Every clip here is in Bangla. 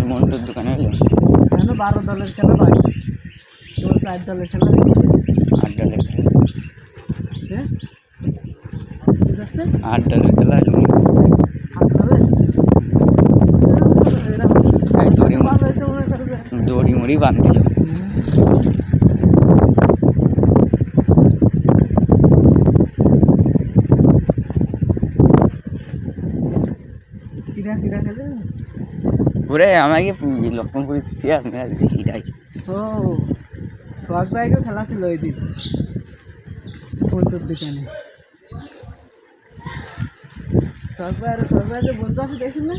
মন্টুর দোকানে হলো কেন 12 দলের খেলা ভাই, তোর 4 দলের খেলা 8 দলের খেলা, হ্যাঁ 8 দলের খেলা হলো। 8 দলের দড়ি মুড়ি বাঁধছিল। ঘুরে আমাকে লক্ষণপুরি শেয়ার সিটাই ও সোহাগ ভাইকেও খেলা ছিল ওই দিন পঞ্চর দোকানে। সোহাগ ভাইয়ের বন্ধু আছে দেখুন না,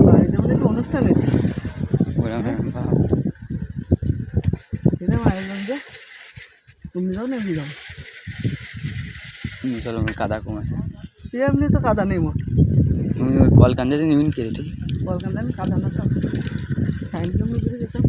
বাড়িতে মধ্যে একটা অনুষ্ঠান হয়েছে আয়োজন যে তুমি যাও না যাও চলো কাদা কম আছে, এমনি তো কাদা নেই মোট। তুমি কলকান্দাতে নিবিন কে কলকান্দা আমি কাদা না তো সাইন জমি ঘুরে যেতাম।